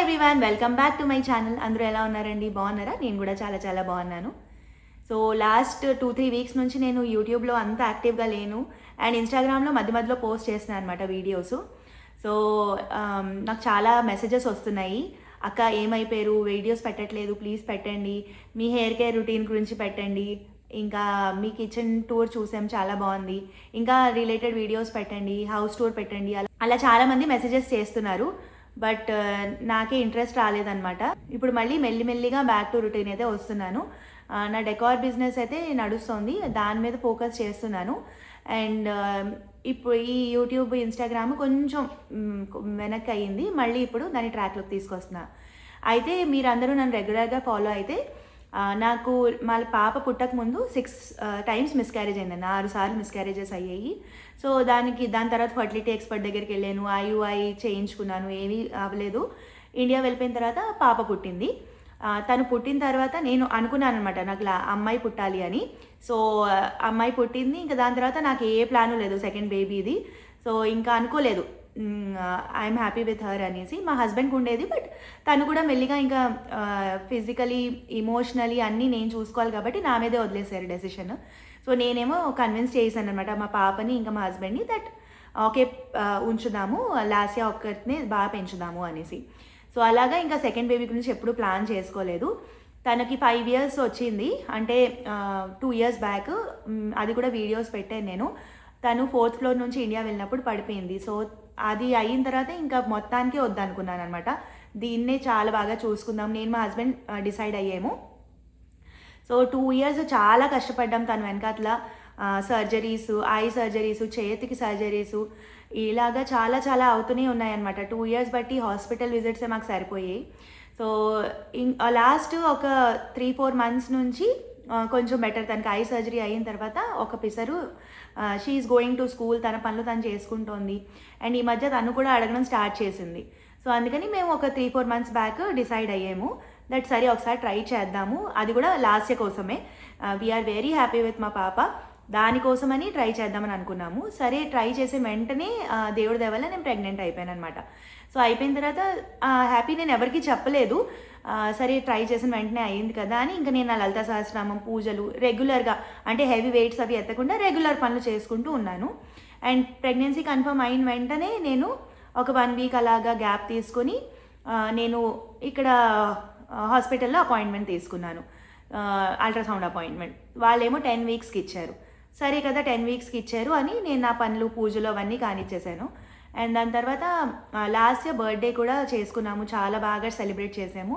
Everyone, welcome back to my channel. అందరూ ఎలా ఉన్నారండి? బాగున్నారా? నేను కూడా చాలా చాలా బాగున్నాను. సో లాస్ట్ 2-3 వీక్స్ నుంచి నేను యూట్యూబ్లో అంత యాక్టివ్గా లేను అండ్ ఇన్స్టాగ్రామ్లో మధ్య మధ్యలో పోస్ట్ చేస్తున్నాను అనమాట వీడియోస్. సో నాకు చాలా మెసేజెస్ వస్తున్నాయి, అక్క ఏమైపోయారు, వీడియోస్ పెట్టట్లేదు, ప్లీజ్ పెట్టండి, మీ హెయిర్ కేర్ రొటీన్ గురించి పెట్టండి, ఇంకా మీ కిచెన్ టూర్ చూసాం చాలా బాగుంది, ఇంకా రిలేటెడ్ వీడియోస్ పెట్టండి, హౌస్ టూర్ పెట్టండి, అలా చాలామంది మెసేజెస్ చేస్తున్నారు. బట్ నాకే ఇంట్రెస్ట్ రాలేదనమాట. ఇప్పుడు మళ్ళీ మెల్లిమెల్లిగా బ్యాక్ టు రొటీన్ అయితే వస్తున్నాను. నా డెకార్ బిజినెస్ అయితే నడుస్తుంది, దాని మీద ఫోకస్ చేస్తున్నాను. అండ్ ఇప్పుడు ఈ యూట్యూబ్ ఇన్స్టాగ్రామ్ కొంచెం వెనక్కి అయ్యింది, మళ్ళీ ఇప్పుడు దాన్ని ట్రాక్లోకి తీసుకొస్తున్నా. అయితే మీరందరూ నన్ను రెగ్యులర్గా ఫాలో అయితే నాకు మా పాప పుట్టక ముందు 6 టైమ్స్ మిస్క్యారేజ్ అయిందండి, 6 సార్లు మిస్క్యారేజెస్ అయ్యాయి. సో దాని తర్వాత ఫర్టిలిటీ ఎక్స్పర్ట్ దగ్గరికి వెళ్ళాను, ఐయుఐ చేయించుకున్నాను, ఏమీ అవ్వలేదు. ఇండియా వెళ్ళిపోయిన తర్వాత పాప పుట్టింది. తను పుట్టిన తర్వాత నేను అనుకున్నాను అనమాట, నాకు అమ్మాయి పుట్టాలి అని. సో అమ్మాయి పుట్టింది, ఇంకా దాని తర్వాత నాకు ఏ ప్లాను లేదు సెకండ్ బేబీది. సో ఇంకా అనుకోలేదు, ఐఎమ్ హ్యాపీ విత్ హర్ అనేసి. మా హస్బెండ్కి ఉండేది, బట్ తను కూడా మెల్లిగా ఇంకా ఫిజికలీ ఇమోషనలీ అన్నీ నేను చూసుకోవాలి కాబట్టి నా మీదే వదిలేశారు డెసిషన్. సో నేనేమో కన్విన్స్ చేశాను అనమాట మా పాపని ఇంకా మా హస్బెండ్ని, దట్ ఓకే ఉంచుదాము, లాస్యా ఒక్కరిని బాగా పెంచుదాము అనేసి. సో అలాగా ఇంకా సెకండ్ బేబీ గురించి ఎప్పుడు ప్లాన్ చేసుకోలేదు. తనకి 5 years వచ్చింది, అంటే 2 years బ్యాక్. అది కూడా వీడియోస్ పెట్టాను నేను. తను 4th floor నుంచి ఇండియా వెళ్ళినప్పుడు పడిపోయింది. సో అది అయిన తర్వాత ఇంకా మొత్తానికి వద్దనుకున్నాను అనమాట, దీన్నే చాలా బాగా చూసుకుందాం, నేను మా హస్బెండ్ డిసైడ్ అయ్యాము. సో 2 years చాలా కష్టపడ్డాం తను వెనకాతల. సర్జరీస్, ఐ సర్జరీస్, చేతికి సర్జరీసు, ఇలాగా చాలా చాలా అవుతూనే ఉన్నాయన్నమాట. 2 years బట్టి హాస్పిటల్ విజిట్సే మాకు సరిపోయాయి. సో లాస్ట్ ఒక 3-4 months నుంచి కొంచెం బెటర్. తనకి ఐ సర్జరీ అయిన తర్వాత ఒక పిసరు షీఈస్ గోయింగ్ టు స్కూల్, తన పనులు తను చేసుకుంటోంది. అండ్ ఈ మధ్య తను కూడా అడగడం స్టార్ట్ చేసింది. సో అందుకని మేము ఒక 3-4 months బ్యాక్ డిసైడ్ అయ్యాము దట్ సరే ఒకసారి ట్రై చేద్దాము, అది కూడా లాస్య కోసమే. వీఆర్ వెరీ హ్యాపీ విత్ మా పాప, దానికోసమని ట్రై చేద్దామని అనుకున్నాము. సరే ట్రై చేసే వెంటనే దేవుడి దయ వల్ల నేను ప్రెగ్నెంట్ అయిపోయాను అనమాట. సో అయిపోయిన తర్వాత హ్యాపీ, నేను ఎవరికి చెప్పలేదు. సరే ట్రై చేసిన వెంటనే అయ్యింది కదా అని ఇంకా నేను నా లలితా సహస్రనామం పూజలు రెగ్యులర్గా, అంటే హెవీ వెయిట్స్ అవి ఎత్తకుండా రెగ్యులర్ పనులు చేసుకుంటూ ఉన్నాను. అండ్ ప్రెగ్నెన్సీ కన్ఫర్మ్ అయిన వెంటనే నేను ఒక 1 week అలాగా గ్యాప్ తీసుకొని నేను ఇక్కడ హాస్పిటల్లో అపాయింట్మెంట్ తీసుకున్నాను, అల్ట్రాసౌండ్ అపాయింట్మెంట్. వాళ్ళేమో 10 weeksకి ఇచ్చారు. సరే కదా 10 weeksకి ఇచ్చారు అని నేను నా పనులు పూజలు అవన్నీ కానిచ్చేసాను. అండ్ దాని తర్వాత లాస్ట్ ఇయర్ బర్త్డే కూడా చేసుకున్నాము, చాలా బాగా సెలబ్రేట్ చేసాము.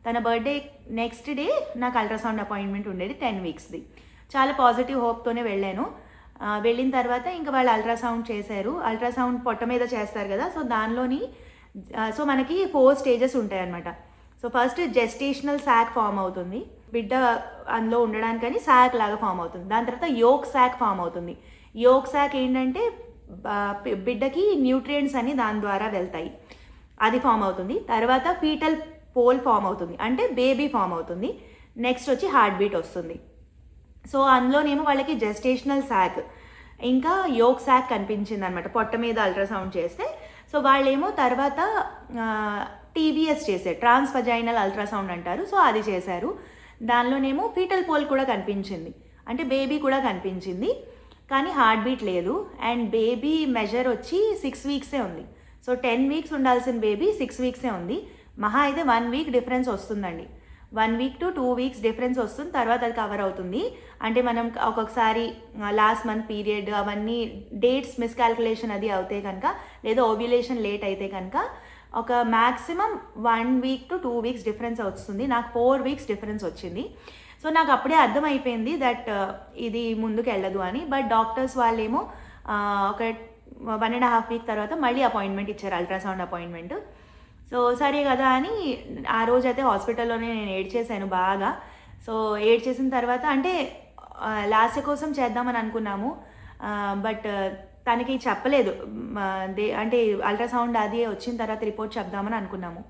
తన బర్త్డే నెక్స్ట్ డే నాకు అల్ట్రాసౌండ్ అపాయింట్మెంట్ ఉండేది 10 weeksది. చాలా పాజిటివ్ హోప్తోనే వెళ్ళాను. వెళ్ళిన తర్వాత ఇంకా వాళ్ళు అల్ట్రాసౌండ్ చేశారు. అల్ట్రాసౌండ్ పొట్ట మీద చేస్తారు కదా, సో దానిలోని సో మనకి 4 stages ఉంటాయి అన్నమాట. So first gestational sac form అవుతుంది, బిడ్డ అందులో ఉండడానికని శాక్ లాగా ఫామ్ అవుతుంది. దాని తర్వాత యోక్ శాక్ ఫామ్ అవుతుంది. యోక్ శాక్ ఏంటంటే బిడ్డకి న్యూట్రియంట్స్ అని దాని ద్వారా వెళ్తాయి, అది ఫామ్ అవుతుంది. తర్వాత ఫీటల్ పోల్ ఫామ్ అవుతుంది, అంటే బేబీ ఫామ్ అవుతుంది. నెక్స్ట్ వచ్చి హార్ట్ బీట్ వస్తుంది. సో అందులోనేమో వాళ్ళకి జెస్టేషనల్ శాక్ ఇంకా యోక్ శాక్ కనిపించింది అనమాట పొట్ట మీద అల్ట్రాసౌండ్ చేస్తే. సో వాళ్ళేమో తర్వాత టీబీఎస్ చేశారు, ట్రాన్స్వజైనల్ అల్ట్రాసౌండ్ అంటారు. సో అది చేశారు. దానిలోనేమో ఫీటల్ పోల్ కూడా కనిపించింది, అంటే బేబీ కూడా కనిపించింది, కానీ హార్ట్ బీట్ లేదు. అండ్ బేబీ మెజర్ వచ్చి 6 weeksే ఉంది. సో 10 weeks ఉండాల్సిన బేబీ 6 weeksే ఉంది. మహా అయితే 1 week డిఫరెన్స్ వస్తుందండి, 1 week to 2 weeks డిఫరెన్స్ వస్తుంది. తర్వాత అది కవర్ అవుతుంది. అంటే మనం ఒక్కొక్కసారి లాస్ట్ మంత్ పీరియడ్ అవన్నీ డేట్స్ మిస్కాల్కులేషన్ అది అవుతే కనుక, లేదా ఓవ్యులేషన్ లేట్ అయితే కనుక ఒక maximum 1 week to 2 weeks difference వస్తుంది. నాకు 4 weeks డిఫరెన్స్ వచ్చింది. సో నాకు అప్పుడే అర్థమైపోయింది దట్ ఇది ముందుకు వెళ్ళదు అని. బట్ డాక్టర్స్ వాళ్ళేమో ఒక 1.5 week తర్వాత మళ్ళీ అపాయింట్మెంట్ ఇచ్చారు, అల్ట్రాసౌండ్ అపాయింట్మెంట్. సో సరే కదా అని ఆ రోజైతే హాస్పిటల్లోనే నేను ఏడ్చేసాను బాగా. సో ఏడ్చేసిన తర్వాత అంటే లాస్ట్ కోసం చేద్దామని అనుకున్నాము, బట్ తనకి చెప్పలేదు. అంటే అల్ట్రాసౌండ్ అది వచ్చిన తర్వాత రిపోర్ట్ చెప్దామని అనుకున్నాము.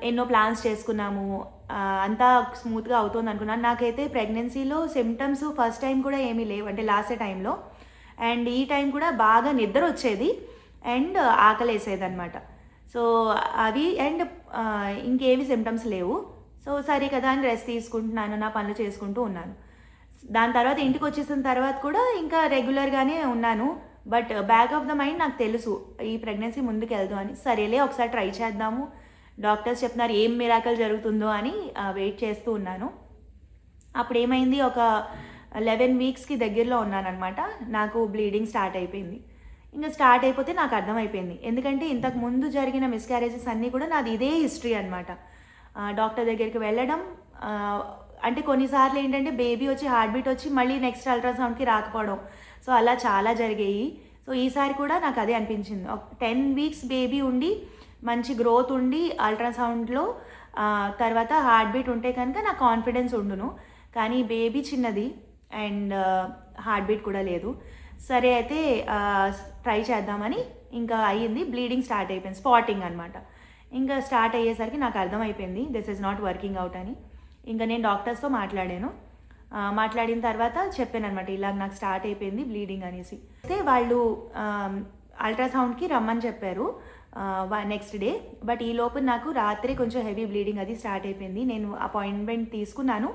ఎన్నో ప్లాన్స్ చేసుకున్నాము, అంతా స్మూత్గా అవుతుంది అనుకున్నాను. నాకైతే ప్రెగ్నెన్సీలో సిమ్టమ్స్ ఫస్ట్ టైం కూడా ఏమీ లేవు, అంటే లాస్ట్ టైంలో. అండ్ ఈ టైం కూడా బాగా నిద్ర వచ్చేది అండ్ ఆకలేసేది అనమాట. సో అవి అండ్ ఇంకేవి సిమ్టమ్స్ లేవు. సో సరే కదా అని రెస్ట్ తీసుకుంటున్నాను, నా పనులు చేసుకుంటూ ఉన్నాను. దాని తర్వాత ఇంటికి వచ్చేసిన తర్వాత కూడా ఇంకా రెగ్యులర్గానే ఉన్నాను. But back of the mind నాకు తెలుసు ఈ ప్రెగ్నెన్సీ ముందుకు వెళ్దాం అని. సరేలే ఒకసారి ట్రై చేద్దాము, డాక్టర్స్ చెప్తున్నారు ఏం మిరాకల్ జరుగుతుందో అని వెయిట్ చేస్తూ ఉన్నాను. అప్పుడు ఏమైంది, ఒక 11 వీక్స్కి దగ్గరలో ఉన్నానన్నమాట. నాకు బ్లీడింగ్ స్టార్ట్ అయిపోయింది. ఇంకా స్టార్ట్ అయిపోతే నాకు అర్థమైపోయింది, ఎందుకంటే ఇంతకు ముందు జరిగిన మిస్క్యారేజెస్ అన్నీ కూడా నాది ఇదే హిస్టరీ అనమాట. డాక్టర్ దగ్గరికి వెళ్ళడం, అంటే కొన్నిసార్లు ఏంటంటే బేబీ వచ్చి హార్ట్ బీట్ వచ్చి మళ్ళీ నెక్స్ట్ అల్ట్రాసౌండ్కి రాకపోవడం. సో అలా చాలా జరిగాయి. సో ఈసారి కూడా నాకు అదే అనిపించింది. 10 వీక్స్ బేబీ ఉండి మంచి గ్రోత్ ఉండి అల్ట్రాసౌండ్లో తర్వాత హార్ట్ బీట్ ఉంటే కనుక నాకు కాన్ఫిడెన్స్ ఉండును. కానీ బేబీ చిన్నది అండ్ హార్ట్ బీట్ కూడా లేదు. సరే అయితే ట్రై చేద్దామని ఇంకా అయ్యింది. బ్లీడింగ్ స్టార్ట్ అయిపోయింది, స్పాటింగ్ అనమాట. ఇంకా స్టార్ట్ అయ్యేసరికి నాకు అర్థమైపోయింది this is not working out అని. ఇంకా నేను డాక్టర్స్తో మాట్లాడాను. మాట్లాడిన తర్వాత చెప్పాను అనమాట, ఇలా నాకు స్టార్ట్ అయిపోయింది బ్లీడింగ్ అనేసి. అయితే వాళ్ళు అల్ట్రాసౌండ్కి రమ్మని చెప్పారు నెక్స్ట్ డే. బట్ ఈ లోపు నాకు రాత్రి కొంచెం హెవీ బ్లీడింగ్ అది స్టార్ట్ అయిపోయింది. నేను అపాయింట్మెంట్ తీసుకున్నాను,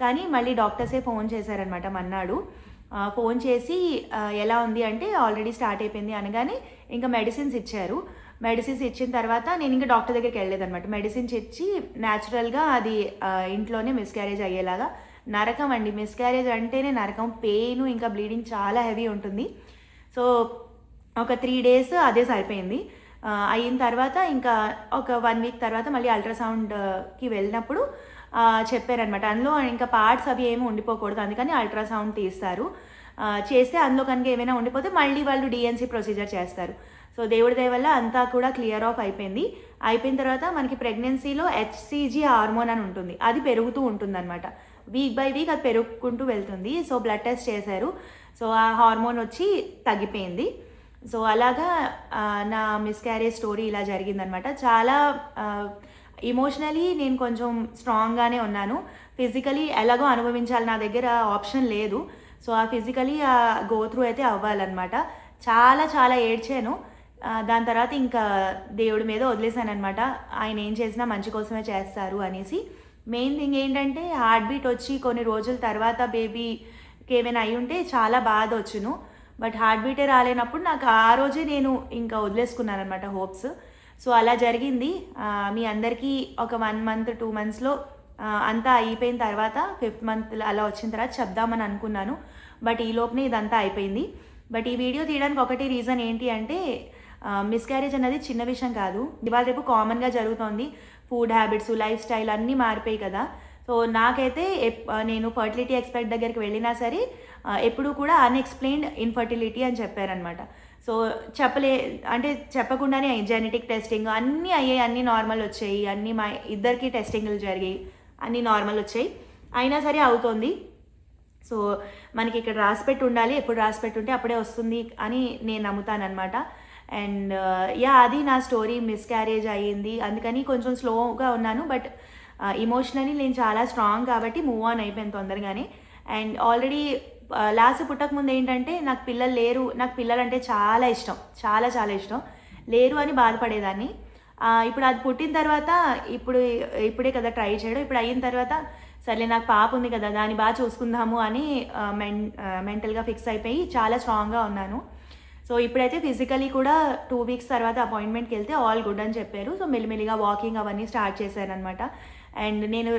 కానీ మళ్ళీ డాక్టర్సే ఫోన్ చేశారనమాట మన్నాడు. ఫోన్ చేసి ఎలా ఉంది అంటే ఆల్రెడీ స్టార్ట్ అయిపోయింది అనగానే ఇంకా మెడిసిన్స్ ఇచ్చారు. మెడిసిన్స్ ఇచ్చిన తర్వాత నేను ఇంకా డాక్టర్ దగ్గరికి వెళ్ళలేదన్నమాట. మెడిసిన్స్ ఇచ్చి న్యాచురల్గా అది ఇంట్లోనే మిస్క్యారేజ్ అయ్యేలాగా. నరకం అండి, మిస్క్యారేజ్ అంటేనే నరకం, పెయిన్ ఇంకా బ్లీడింగ్ చాలా హెవీ ఉంటుంది. సో ఒక 3 days అదే సరిపోయింది. అయిన తర్వాత ఇంకా ఒక 1 week తర్వాత మళ్ళీ అల్ట్రాసౌండ్కి వెళ్ళినప్పుడు చెప్పారనమాట, అందులో ఇంకా పార్ట్స్ అవి ఏమి ఉండిపోకూడదు, అందుకని అల్ట్రాసౌండ్ తీస్తారు. చేస్తే అందులో కనుక ఏమైనా ఉండిపోతే మళ్ళీ వాళ్ళు డిఎన్సీ ప్రొసీజర్ చేస్తారు. సో దేవుడి దయ వల్ల అంతా కూడా క్లియర్ ఆఫ్ అయిపోయింది. అయిపోయిన తర్వాత మనకి ప్రెగ్నెన్సీలో హెచ్సిజీ హార్మోన్ అని ఉంటుంది, అది పెరుగుతూ ఉంటుందన్నమాట. వీక్ బై వీక్ అది పెరుగుకుంటూ వెళ్తుంది. సో బ్లడ్ టెస్ట్ చేశారు. సో ఆ హార్మోన్ వచ్చి తగ్గిపోయింది. సో అలాగా నా మిస్క్యారేజ్ స్టోరీ ఇలా జరిగిందనమాట. చాలా ఇమోషనలీ నేను కొంచెం స్ట్రాంగ్గానే ఉన్నాను. ఫిజికలీ ఎలాగో అనుభవించాలి, నా దగ్గర ఆప్షన్ లేదు. సో ఆ ఫిజికలీ గో త్రూ అయితే అవ్వాలన్నమాట. చాలా చాలా ఏడ్చాను. దాని తర్వాత ఇంకా దేవుడి మీద వదిలేసాను అనమాట, ఆయన ఏం చేసినా మంచి కోసమే చేస్తారు అనేసి. మెయిన్ థింగ్ ఏంటంటే హార్ట్ బీట్ వచ్చి కొన్ని రోజుల తర్వాత బేబీకి ఏమైనా అయి ఉంటే చాలా బాధ వచ్చును. బట్ హార్ట్ బీటే రాలేనప్పుడు నాకు ఆ రోజే నేను ఇంకా వదిలేసుకున్నాను అనమాట హోప్స్. సో అలా జరిగింది. మీ అందరికీ ఒక 1 month 2 monthsలో అంతా అయిపోయిన తర్వాత 5th month అలా వచ్చిన తర్వాత చెప్దామని అనుకున్నాను. బట్ ఈ లోపునే ఇదంతా అయిపోయింది. బట్ ఈ వీడియో తీయడానికి ఒకటి రీజన్ ఏంటి అంటే మిస్క్యారేజ్ అనేది చిన్న విషయం కాదు, ఇవాళ రేపు కామన్గా జరుగుతోంది. ఫుడ్ హ్యాబిట్స్, లైఫ్ స్టైల్ అన్నీ మారిపోయి కదా. సో నాకైతే నేను ఫర్టిలిటీ ఎక్స్పర్ట్ దగ్గరికి వెళ్ళినా సరే ఎప్పుడూ కూడా అన్ఎక్స్ప్లెయిన్డ్ ఇన్ఫర్టిలిటీ అని చెప్పారనమాట. సో అంటే చెప్పకుండానే జెనెటిక్ టెస్టింగ్ అన్నీ అయ్యాయి, అన్నీ నార్మల్ వచ్చాయి, అన్నీ మా ఇద్దరికి టెస్టింగ్లు జరిగాయి, అన్నీ నార్మల్ వచ్చాయి, అయినా సరే అవుతోంది. సో మనకి ఇక్కడ రాసిపెట్టి ఉండాలి, ఎప్పుడు రాసిపెట్టి ఉంటే అప్పుడే వస్తుంది అని నేను నమ్ముతానమాట. అండ్ అది నా స్టోరీ. మిస్క్యారేజ్ అయ్యింది, అందుకని కొంచెం స్లోగా ఉన్నాను. బట్ ఇమోషనలీ నేను చాలా స్ట్రాంగ్ కాబట్టి మూవ్ ఆన్ అయిపోయాను తొందరగానే. అండ్ ఆల్రెడీ లాస్ట్ పుట్టక ముందు ఏంటంటే నాకు పిల్లలు లేరు, నాకు పిల్లలు అంటే చాలా ఇష్టం, చాలా చాలా ఇష్టం, లేరు అని బాధపడేదాన్ని. ఇప్పుడు అది పుట్టిన తర్వాత ఇప్పుడే కదా ట్రై చేయడం, ఇప్పుడు అయిన తర్వాత సరే నాకు పాప ఉంది కదా దాన్ని బాగా చూసుకుందాము అని మెంటల్గా ఫిక్స్ అయిపోయి చాలా స్ట్రాంగ్గా ఉన్నాను. సో ఇప్పుడైతే ఫిజికలీ కూడా 2 weeks తర్వాత అపాయింట్మెంట్కి వెళ్తే ఆల్ గుడ్ అని చెప్పారు. సో మెల్లిమెల్లిగా వాకింగ్ అవన్నీ స్టార్ట్ చేశానమాట. అండ్ నేను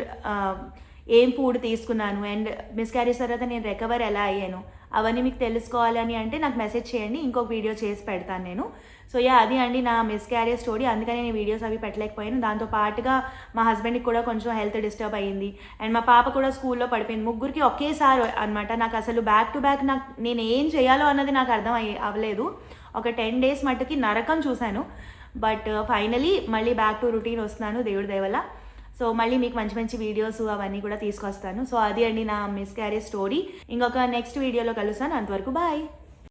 ఏం ఫుడ్ తీసుకున్నాను అండ్ మిస్క్యారేజ్ తర్వాత నేను రికవర్ ఎలా అయ్యాను అవన్నీ మీకు తెలుసుకోవాలని అంటే నాకు మెసేజ్ చేయండి, ఇంకొక వీడియో చేసి పెడతాను నేను. సో అది అండి నా మిస్క్యారేజ్ స్టోరీ. అందుకని నేను వీడియోస్ అవి పెట్టలేకపోయాను. దాంతో పాటుగా మా హస్బెండ్కి కూడా కొంచెం హెల్త్ డిస్టర్బ్ అయ్యింది అండ్ మా పాప కూడా స్కూల్లో పడిపోయింది. ముగ్గురికి ఒకేసారి అనమాట. నాకు అసలు బ్యాక్ టు బ్యాక్ నేను ఏం చేయాలో అన్నది నాకు అర్థం అవ్వలేదు. ఒక 10 days మట్టుకి నరకం చూశాను. బట్ ఫైనలీ మళ్ళీ బ్యాక్ టు రొటీన్ వస్తున్నాను దేవుడి దయ వల్ల. సో మళ్ళీ మీకు మంచి మంచి వీడియోస్ అవన్నీ కూడా తీసుకొస్తాను. సో అది అండి నా మిస్క్యారేజ్ స్టోరీ. ఇంకొక నెక్స్ట్ వీడియోలో కలుస్తాను. అంతవరకు బాయ్.